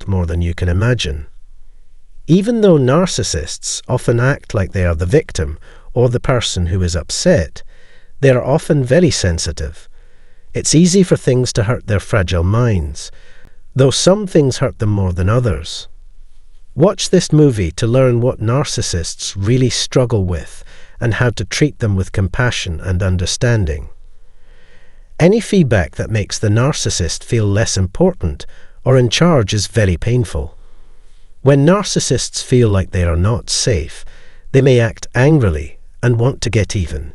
hurt more than you can imagine. Even though narcissists often act like they are the victim or the person who is upset, they are often very sensitive. It's easy for things to hurt their fragile minds, though some things hurt them more than others. Watch this movie to learn what narcissists really struggle with and how to treat them with compassion and understanding. Any feedback that makes the narcissist feel less important or in charge is very painful. When narcissists feel like they are not safe, they may act angrily and want to get even.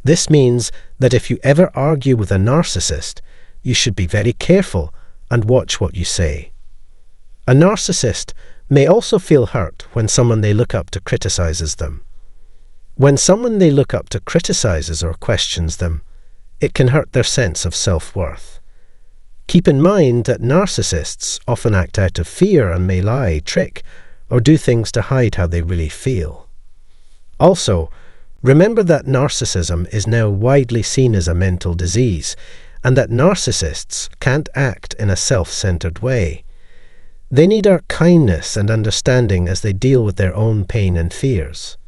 This means that if you ever argue with a narcissist, you should be very careful and watch what you say. A narcissist may also feel hurt when someone they look up to criticizes them. When someone they look up to criticizes or questions them, it can hurt their sense of self-worth. Keep in mind that narcissists often act out of fear and may lie, trick, or do things to hide how they really feel. Also, remember that narcissism is now widely seen as a mental disease, and that narcissists can't act in a self-centered way. They need our kindness and understanding as they deal with their own pain and fears.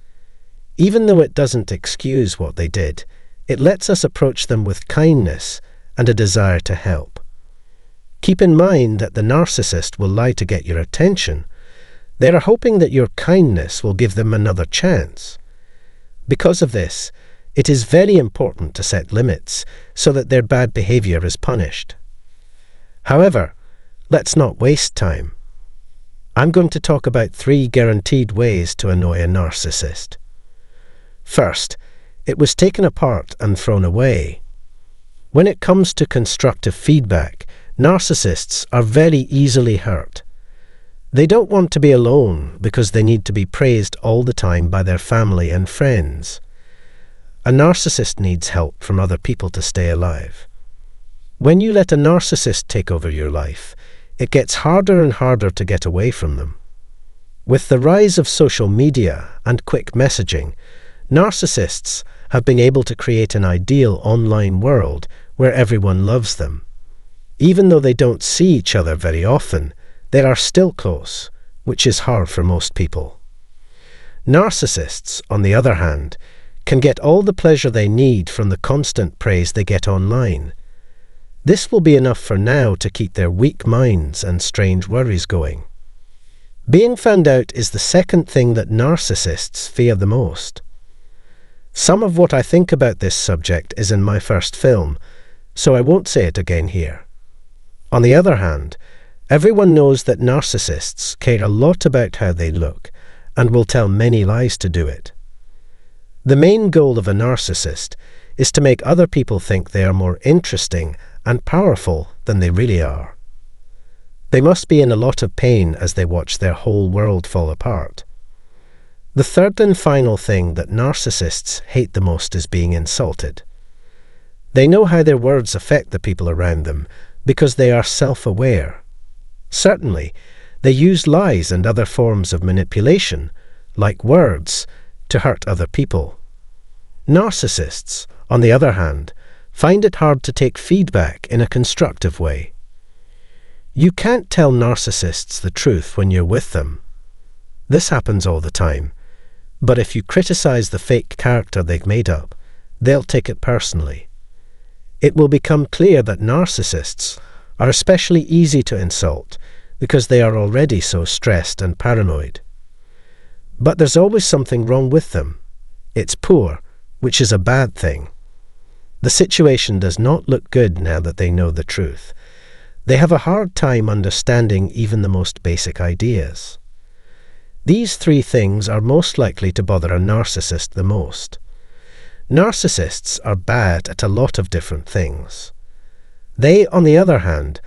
Even though it doesn't excuse what they did, it lets us approach them with kindness and a desire to help. Keep in mind that the narcissist will lie to get your attention. They are hoping that your kindness will give them another chance. Because of this, it is very important to set limits so that their bad behavior is punished. However, let's not waste time. I'm going to talk about 3 guaranteed ways to annoy a narcissist. First, it was taken apart and thrown away. When it comes to constructive feedback, narcissists are very easily hurt. They don't want to be alone because they need to be praised all the time by their family and friends. A narcissist needs help from other people to stay alive. When you let a narcissist take over your life, it gets harder and harder to get away from them. With the rise of social media and quick messaging, narcissists have been able to create an ideal online world where everyone loves them. Even though they don't see each other very often, they are still close, which is hard for most people. Narcissists, on the other hand, can get all the pleasure they need from the constant praise they get online. This will be enough for now to keep their weak minds and strange worries going. Being found out is the second thing that narcissists fear the most. Some of what I think about this subject is in my first film, so I won't say it again here. On the other hand, everyone knows that narcissists care a lot about how they look and will tell many lies to do it. The main goal of a narcissist is to make other people think they are more interesting and powerful than they really are. They must be in a lot of pain as they watch their whole world fall apart. The third and final thing that narcissists hate the most is being insulted. They know how their words affect the people around them because they are self-aware. Certainly, they use lies and other forms of manipulation, like words, to hurt other people. Narcissists, on the other hand, find it hard to take feedback in a constructive way. You can't tell narcissists the truth when you're with them. This happens all the time, but if you criticize the fake character they've made up, they'll take it personally. It will become clear that narcissists are especially easy to insult because they are already so stressed and paranoid. But there's always something wrong with them. It's poor, which is a bad thing. The situation does not look good now that they know the truth. They have a hard time understanding even the most basic ideas. These 3 things are most likely to bother a narcissist the most. Narcissists are bad at a lot of different things. They, on the other hand,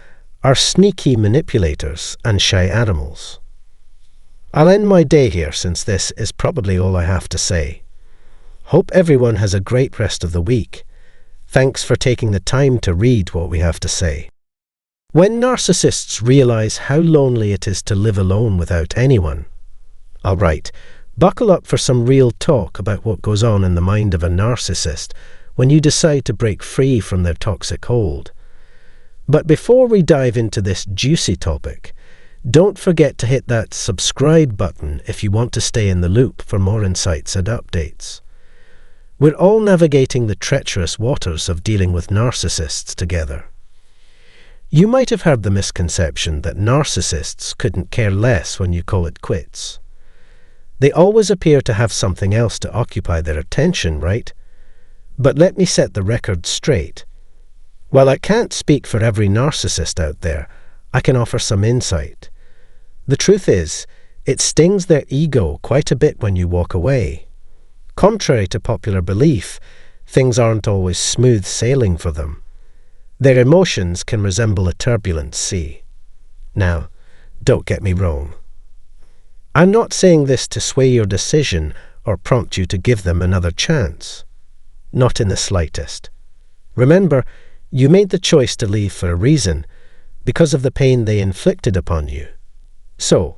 are sneaky manipulators and shy animals. I'll end my day here since this is probably all I have to say. Hope everyone has a great rest of the week. Thanks for taking the time to read what we have to say. When narcissists realize how lonely it is to live alone without anyone. All right, buckle up for some real talk about what goes on in the mind of a narcissist when you decide to break free from their toxic hold. But before we dive into this juicy topic, Don't forget to hit that subscribe button if you want to stay in the loop for more insights and updates. We're all navigating the treacherous waters of dealing with narcissists together. You might have heard the misconception that narcissists couldn't care less when you call it quits. They always appear to have something else to occupy their attention, right? But let me set the record straight. While I can't speak for every narcissist out there, I can offer some insight. The truth is, it stings their ego quite a bit when you walk away. Contrary to popular belief, things aren't always smooth sailing for them. Their emotions can resemble a turbulent sea. Now, don't get me wrong. I'm not saying this to sway your decision or prompt you to give them another chance. Not in the slightest. Remember, you made the choice to leave for a reason, because of the pain they inflicted upon you. So,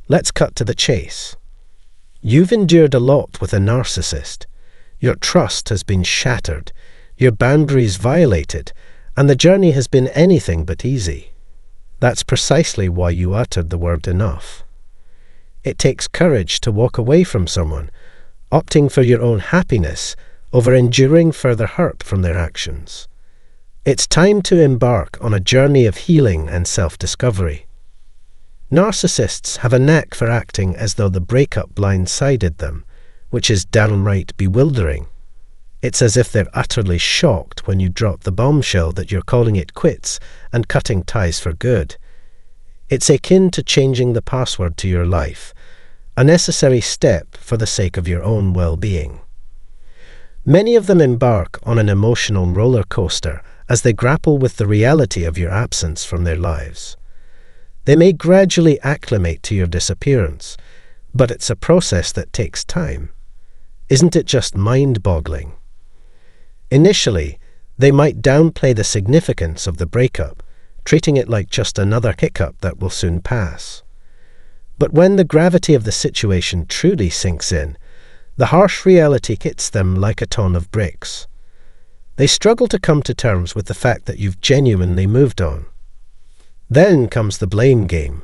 let's cut to the chase. You've endured a lot with a narcissist. Your trust has been shattered, your boundaries violated, and the journey has been anything but easy. That's precisely why you uttered the word enough. It takes courage to walk away from someone, opting for your own happiness over enduring further hurt from their actions. It's time to embark on a journey of healing and self-discovery. Narcissists have a knack for acting as though the breakup blindsided them, which is downright bewildering. It's as if they're utterly shocked when you drop the bombshell that you're calling it quits and cutting ties for good. It's akin to changing the password to your life, a necessary step for the sake of your own well-being. Many of them embark on an emotional roller coaster as they grapple with the reality of your absence from their lives. They may gradually acclimate to your disappearance, but it's a process that takes time. Isn't it just mind-boggling? Initially, they might downplay the significance of the breakup, treating it like just another hiccup that will soon pass. But when the gravity of the situation truly sinks in, the harsh reality hits them like a ton of bricks. They struggle to come to terms with the fact that you've genuinely moved on. Then comes the blame game.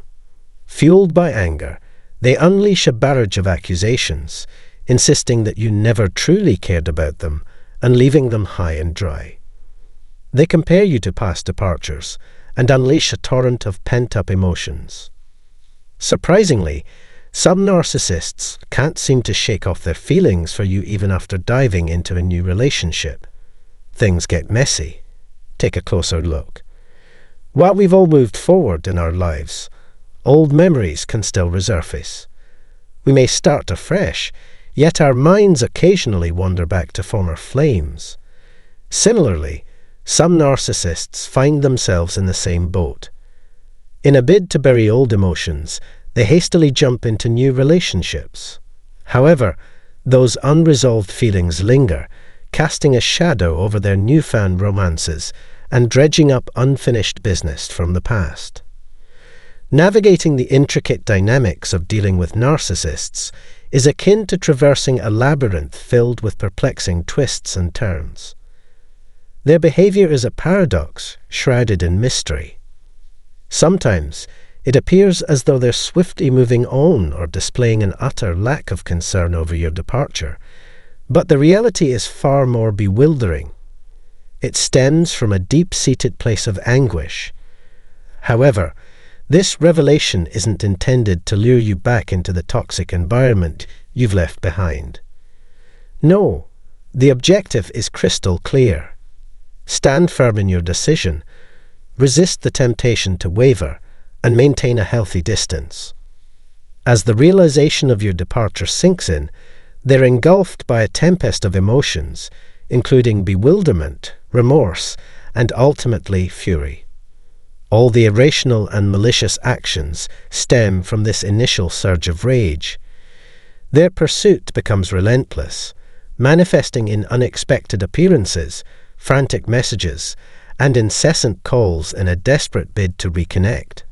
Fueled by anger, they unleash a barrage of accusations, insisting that you never truly cared about them and leaving them high and dry. They compare you to past departures and unleash a torrent of pent-up emotions. Surprisingly, some narcissists can't seem to shake off their feelings for you even after diving into a new relationship. Things get messy. Take a closer look. While we've all moved forward in our lives, old memories can still resurface. We may start afresh, yet our minds occasionally wander back to former flames. Similarly, some narcissists find themselves in the same boat. In a bid to bury old emotions, they hastily jump into new relationships. However, those unresolved feelings linger, casting a shadow over their newfound romances and dredging up unfinished business from the past. Navigating the intricate dynamics of dealing with narcissists is akin to traversing a labyrinth filled with perplexing twists and turns. Their behavior is a paradox shrouded in mystery. Sometimes it appears as though they're swiftly moving on or displaying an utter lack of concern over your departure, but the reality is far more bewildering. It stems from a deep-seated place of anguish. However, this revelation isn't intended to lure you back into the toxic environment you've left behind. No, the objective is crystal clear. Stand firm in your decision, resist the temptation to waver, and maintain a healthy distance. As the realization of your departure sinks in, they're engulfed by a tempest of emotions, including bewilderment, remorse, and ultimately fury. All the irrational and malicious actions stem from this initial surge of rage. Their pursuit becomes relentless, manifesting in unexpected appearances, frantic messages, and incessant calls in a desperate bid to reconnect.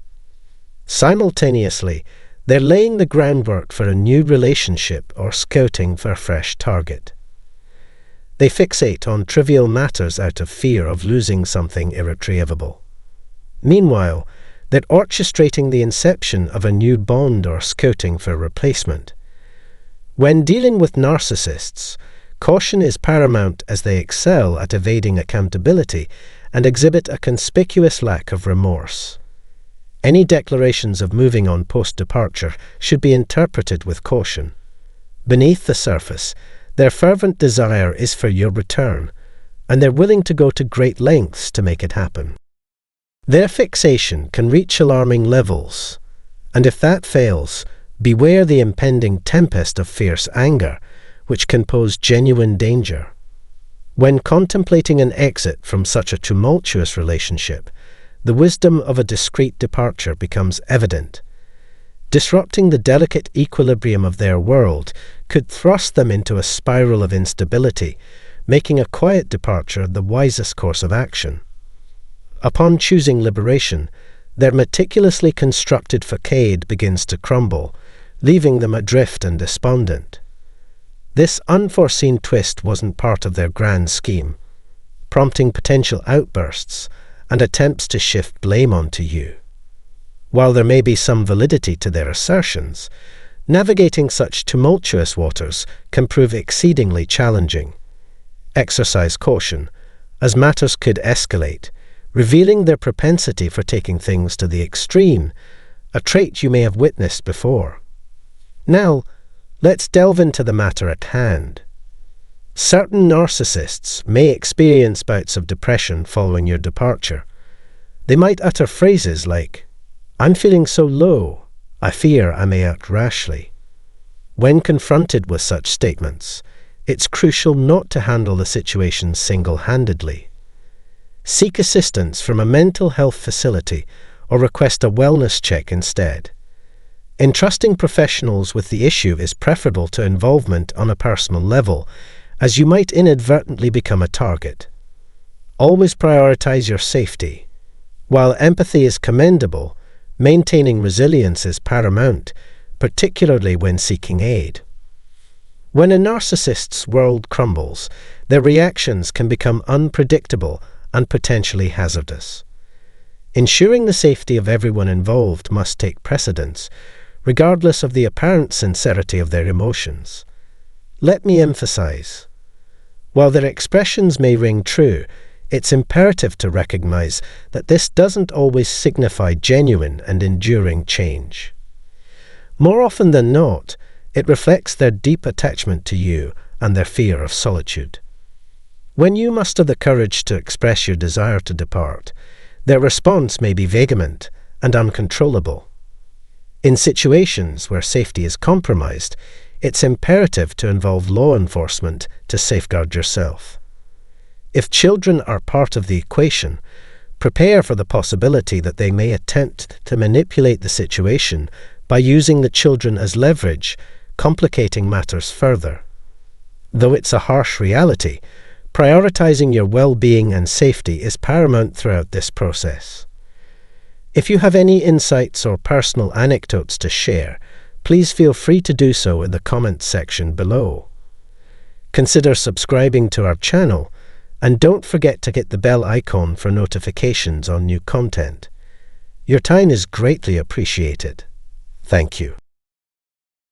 Simultaneously, they're laying the groundwork for a new relationship or scouting for a fresh target. They fixate on trivial matters out of fear of losing something irretrievable. Meanwhile, They're orchestrating the inception of a new bond or scouting for replacement. When dealing with narcissists, caution is paramount as they excel at evading accountability and exhibit a conspicuous lack of remorse. Any declarations of moving on post-departure should be interpreted with caution. Beneath the surface, their fervent desire is for your return, and they're willing to go to great lengths to make it happen. Their fixation can reach alarming levels, and if that fails, beware the impending tempest of fierce anger, which can pose genuine danger. When contemplating an exit from such a tumultuous relationship, the wisdom of a discreet departure becomes evident. Disrupting the delicate equilibrium of their world could thrust them into a spiral of instability, making a quiet departure the wisest course of action. Upon choosing liberation, their meticulously constructed facade begins to crumble, leaving them adrift and despondent. This unforeseen twist wasn't part of their grand scheme, prompting potential outbursts and attempts to shift blame onto you. While there may be some validity to their assertions, navigating such tumultuous waters can prove exceedingly challenging. Exercise caution, as matters could escalate, revealing their propensity for taking things to the extreme, a trait you may have witnessed before. Now, let's delve into the matter at hand. Certain narcissists may experience bouts of depression following your departure. They might utter phrases like, "I'm feeling so low, I fear I may act rashly." When confronted with such statements, it's crucial not to handle the situation single-handedly. Seek assistance from a mental health facility or request a wellness check instead. Entrusting professionals with the issue is preferable to involvement on a personal level, as you might inadvertently become a target. Always prioritize your safety. While empathy is commendable, maintaining resilience is paramount, particularly when seeking aid. When a narcissist's world crumbles, their reactions can become unpredictable and potentially hazardous. Ensuring the safety of everyone involved must take precedence, regardless of the apparent sincerity of their emotions. Let me emphasize, while their expressions may ring true, it's imperative to recognize that this doesn't always signify genuine and enduring change. More often than not, it reflects their deep attachment to you and their fear of solitude. When you muster the courage to express your desire to depart, their response may be vehement and uncontrollable. In situations where safety is compromised, it's imperative to involve law enforcement to safeguard yourself. If children are part of the equation, prepare for the possibility that they may attempt to manipulate the situation by using the children as leverage, complicating matters further. Though it's a harsh reality, prioritizing your well-being and safety is paramount throughout this process. If you have any insights or personal anecdotes to share, please feel free to do so in the comments section below. Consider subscribing to our channel, and don't forget to hit the bell icon for notifications on new content. Your time is greatly appreciated. Thank you.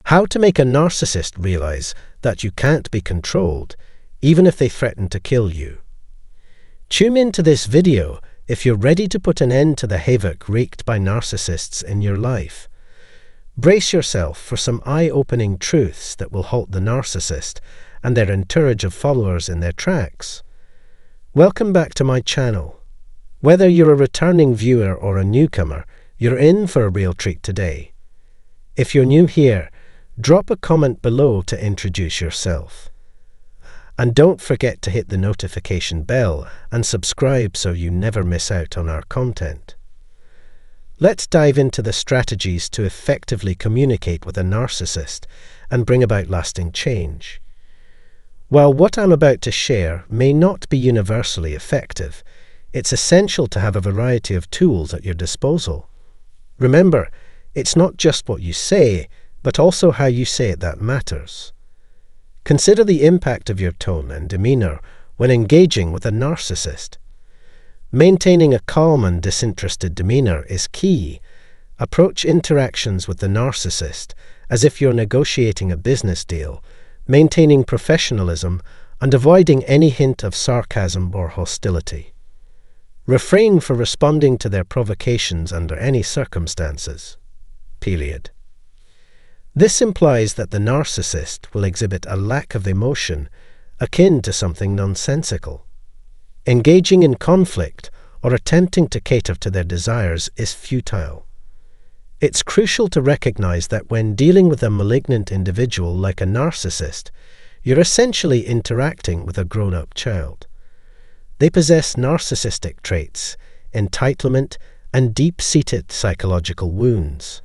How to make a narcissist realize that you can't be controlled, even if they threaten to kill you. Tune into this video if you're ready to put an end to the havoc wreaked by narcissists in your life. Brace yourself for some eye-opening truths that will halt the narcissist and their entourage of followers in their tracks. Welcome back to my channel. Whether you're a returning viewer or a newcomer, you're in for a real treat today. If you're new here, drop a comment below to introduce yourself. And don't forget to hit the notification bell and subscribe so you never miss out on our content. Let's dive into the strategies to effectively communicate with a narcissist and bring about lasting change. While what I'm about to share may not be universally effective, it's essential to have a variety of tools at your disposal. Remember, it's not just what you say, but also how you say it that matters. Consider the impact of your tone and demeanor when engaging with a narcissist. Maintaining a calm and disinterested demeanor is key. Approach interactions with the narcissist as if you're negotiating a business deal, maintaining professionalism and avoiding any hint of sarcasm or hostility. Refrain from responding to their provocations under any circumstances. Period. This implies that the narcissist will exhibit a lack of emotion akin to something nonsensical. Engaging in conflict or attempting to cater to their desires is futile. It's crucial to recognize that when dealing with a malignant individual like a narcissist, you're essentially interacting with a grown-up child. They possess narcissistic traits, entitlement, and deep-seated psychological wounds.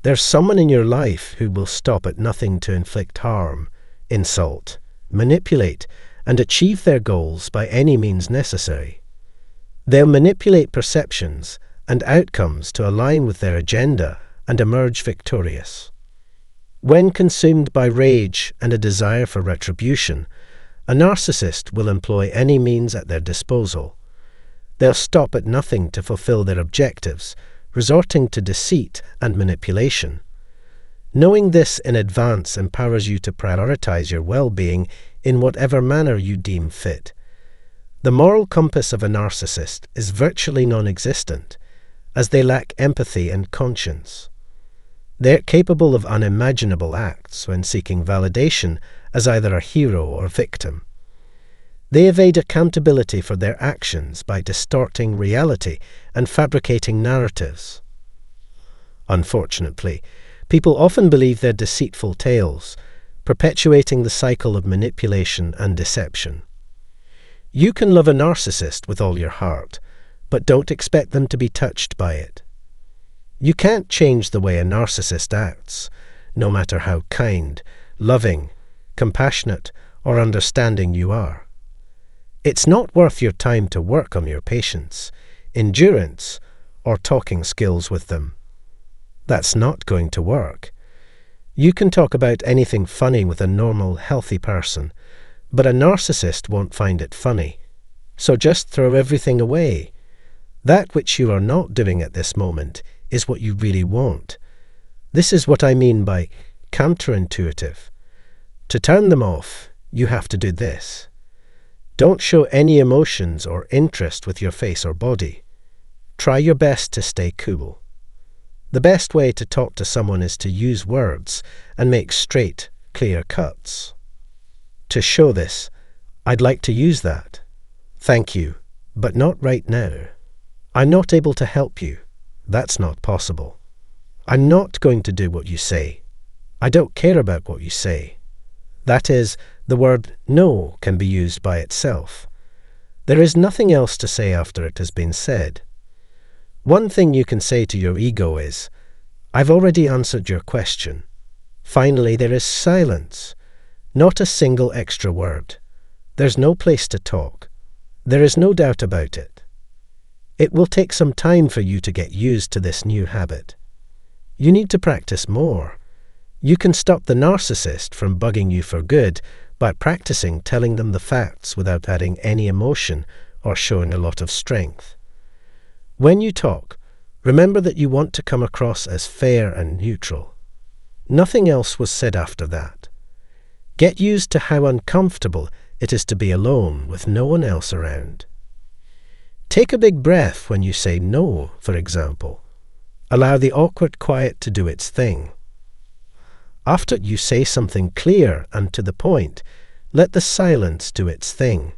There's someone in your life who will stop at nothing to inflict harm, insult, manipulate, and achieve their goals by any means necessary. They'll manipulate perceptions and outcomes to align with their agenda and emerge victorious. When consumed by rage and a desire for retribution, a narcissist will employ any means at their disposal. They'll stop at nothing to fulfill their objectives, resorting to deceit and manipulation. Knowing this in advance empowers you to prioritize your well-being in whatever manner you deem fit. The moral compass of a narcissist is virtually non-existent, as they lack empathy and conscience. They're capable of unimaginable acts when seeking validation as either a hero or victim. They evade accountability for their actions by distorting reality and fabricating narratives. Unfortunately, people often believe their deceitful tales, perpetuating the cycle of manipulation and deception. You can love a narcissist with all your heart, but don't expect them to be touched by it. You can't change the way a narcissist acts, no matter how kind, loving, compassionate, or understanding you are. It's not worth your time to work on your patience, endurance, or talking skills with them. That's not going to work. You can talk about anything funny with a normal, healthy person, but a narcissist won't find it funny. So just throw everything away. That which you are not doing at this moment is what you really want. This is what I mean by counterintuitive. To turn them off, you have to do this. Don't show any emotions or interest with your face or body. Try your best to stay cool. The best way to talk to someone is to use words and make straight, clear cuts. To show this, I'd like to use that. Thank you, but not right now. I'm not able to help you. That's not possible. I'm not going to do what you say. I don't care about what you say. That is, the word no can be used by itself. There is nothing else to say after it has been said. One thing you can say to your ego is, I've already answered your question. Finally, there is silence. Not a single extra word. There's no place to talk. There is no doubt about it. It will take some time for you to get used to this new habit. You need to practice more. You can stop the narcissist from bugging you for good by practicing telling them the facts without adding any emotion or showing a lot of strength. When you talk, remember that you want to come across as fair and neutral. Nothing else was said after that. Get used to how uncomfortable it is to be alone with no one else around. Take a big breath when you say no, for example. Allow the awkward quiet to do its thing. After you say something clear and to the point, let the silence do its thing.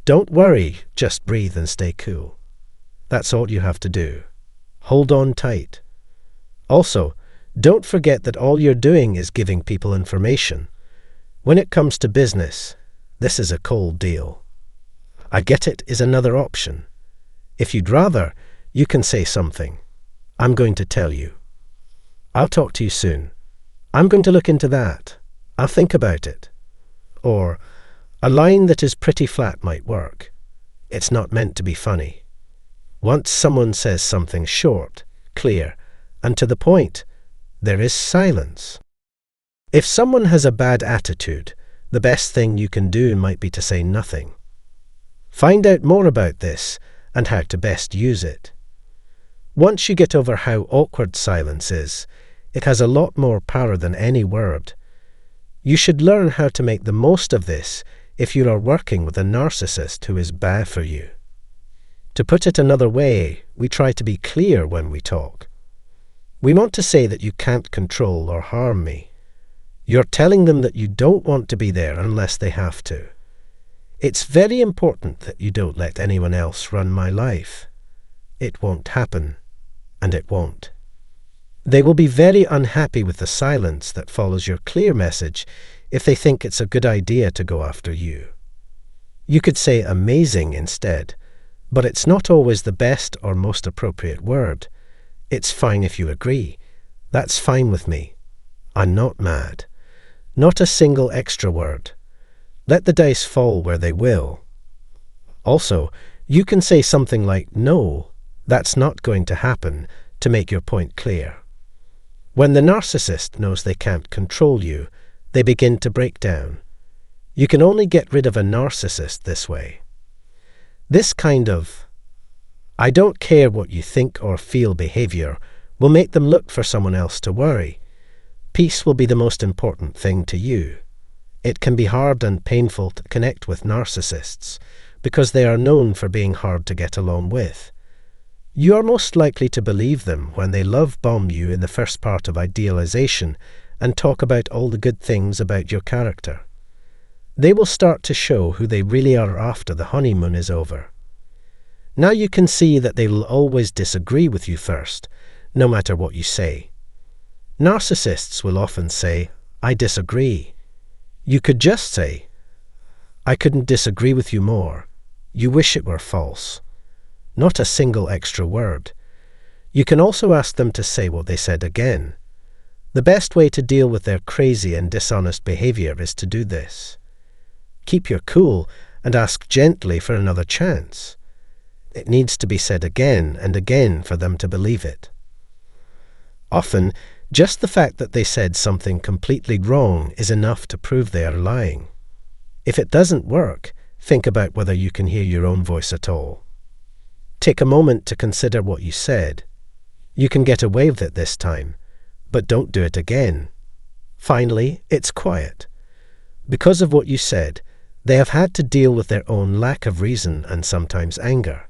Don't worry, just breathe and stay cool. That's all you have to do. Hold on tight. Also, don't forget that all you're doing is giving people information. When it comes to business, this is a cold deal. I get it is another option. If you'd rather, you can say something. I'm going to tell you. I'll talk to you soon. I'm going to look into that. I'll think about it. Or, a line that is pretty flat might work. It's not meant to be funny. Once someone says something short, clear, and to the point, there is silence. If someone has a bad attitude, the best thing you can do might be to say nothing. Find out more about this and how to best use it. Once you get over how awkward silence is, it has a lot more power than any word. You should learn how to make the most of this if you are working with a narcissist who is bad for you. To put it another way, we try to be clear when we talk. We want to say that you can't control or harm me. You're telling them that you don't want to be there unless they have to. It's very important that you don't let anyone else run my life. It won't happen, and it won't. They will be very unhappy with the silence that follows your clear message if they think it's a good idea to go after you. You could say amazing instead, but it's not always the best or most appropriate word. It's fine if you agree. That's fine with me. I'm not mad. Not a single extra word. Let the dice fall where they will. Also, you can say something like, no, that's not going to happen, to make your point clear. When the narcissist knows they can't control you, they begin to break down. You can only get rid of a narcissist this way. This kind of, I don't care what you think or feel behavior will make them look for someone else to worry. Peace will be the most important thing to you. It can be hard and painful to connect with narcissists because they are known for being hard to get along with. You are most likely to believe them when they love bomb you in the first part of idealization and talk about all the good things about your character. They will start to show who they really are after the honeymoon is over. Now you can see that they will always disagree with you first, no matter what you say. Narcissists will often say, I disagree. You could just say, I couldn't disagree with you more. You wish it were false. Not a single extra word. You can also ask them to say what they said again. The best way to deal with their crazy and dishonest behavior is to do this. Keep your cool and ask gently for another chance. It needs to be said again and again for them to believe it. Often, just the fact that they said something completely wrong is enough to prove they are lying. If it doesn't work, think about whether you can hear your own voice at all. Take a moment to consider what you said. You can get away with it this time, but don't do it again. Finally, it's quiet. Because of what you said, they have had to deal with their own lack of reason and sometimes anger.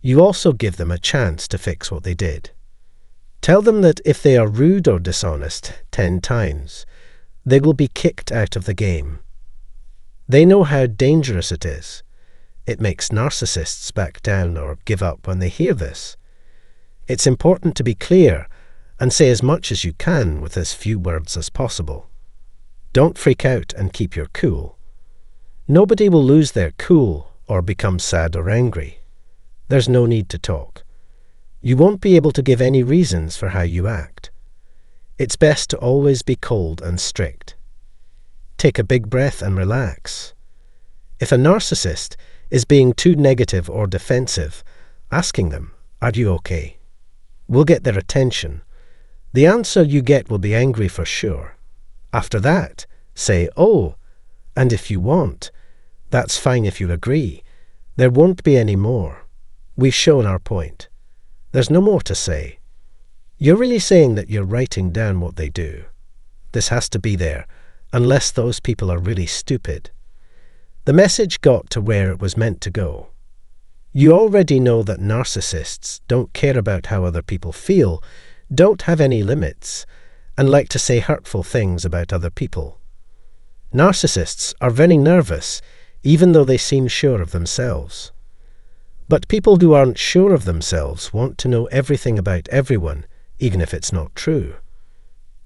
You also give them a chance to fix what they did. Tell them that if they are rude or dishonest 10 times, they will be kicked out of the game. They know how dangerous it is. It makes narcissists back down or give up when they hear this. It's important to be clear and say as much as you can with as few words as possible. Don't freak out and keep your cool. Nobody will lose their cool or become sad or angry. There's no need to talk. You won't be able to give any reasons for how you act. It's best to always be cold and strict. Take a big breath and relax. If a narcissist is being too negative or defensive, asking them, "Are you okay?" will get their attention. The answer you get will be angry for sure. After that, say, "Oh, and if you want, that's fine if you agree. There won't be any more. We've shown our point. There's no more to say." You're really saying that you're writing down what they do. This has to be there, unless those people are really stupid. The message got to where it was meant to go. You already know that narcissists don't care about how other people feel, don't have any limits, and like to say hurtful things about other people. Narcissists are very nervous, even though they seem sure of themselves. But people who aren't sure of themselves want to know everything about everyone, even if it's not true.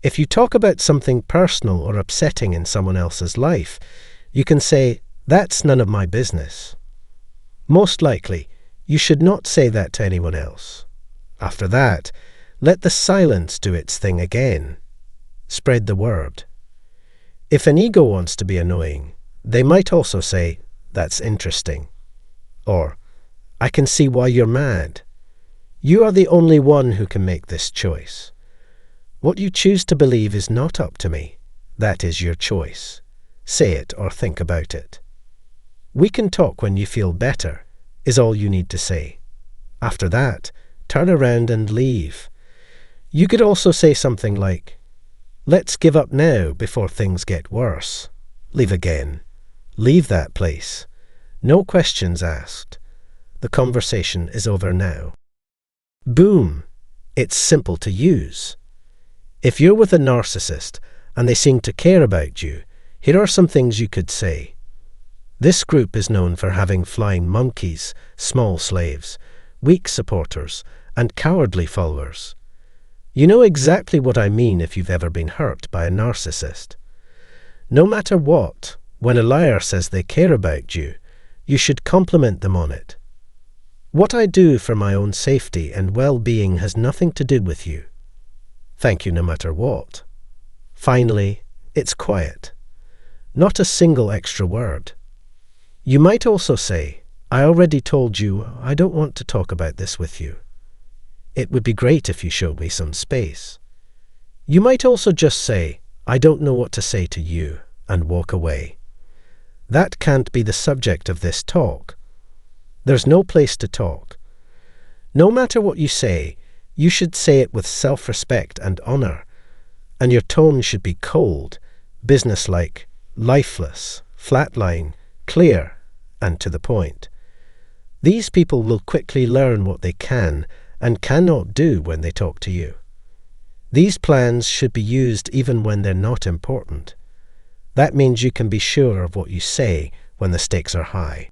If you talk about something personal or upsetting in someone else's life, you can say, "That's none of my business." Most likely, you should not say that to anyone else. After that, let the silence do its thing again. Spread the word. If an ego wants to be annoying, they might also say, "That's interesting." Or, "I can see why you're mad. You are the only one who can make this choice. What you choose to believe is not up to me. That is your choice. Say it or think about it." "We can talk when you feel better," is all you need to say. After that, turn around and leave. You could also say something like, "Let's give up now before things get worse." Leave again. Leave that place. No questions asked. The conversation is over now. Boom! It's simple to use. If you're with a narcissist and they seem to care about you, here are some things you could say. This group is known for having flying monkeys, small slaves, weak supporters, and cowardly followers. You know exactly what I mean if you've ever been hurt by a narcissist. No matter what, when a liar says they care about you, you should compliment them on it. "What I do for my own safety and well-being has nothing to do with you." Thank you no matter what. Finally, it's quiet. Not a single extra word. You might also say, "I already told you I don't want to talk about this with you. It would be great if you showed me some space." You might also just say, "I don't know what to say to you," and walk away. That can't be the subject of this talk. There's no place to talk. No matter what you say, you should say it with self-respect and honor, and your tone should be cold, businesslike, lifeless, flatline, clear, and to the point. These people will quickly learn what they can and cannot do when they talk to you. These plans should be used even when they're not important. That means you can be sure of what you say when the stakes are high.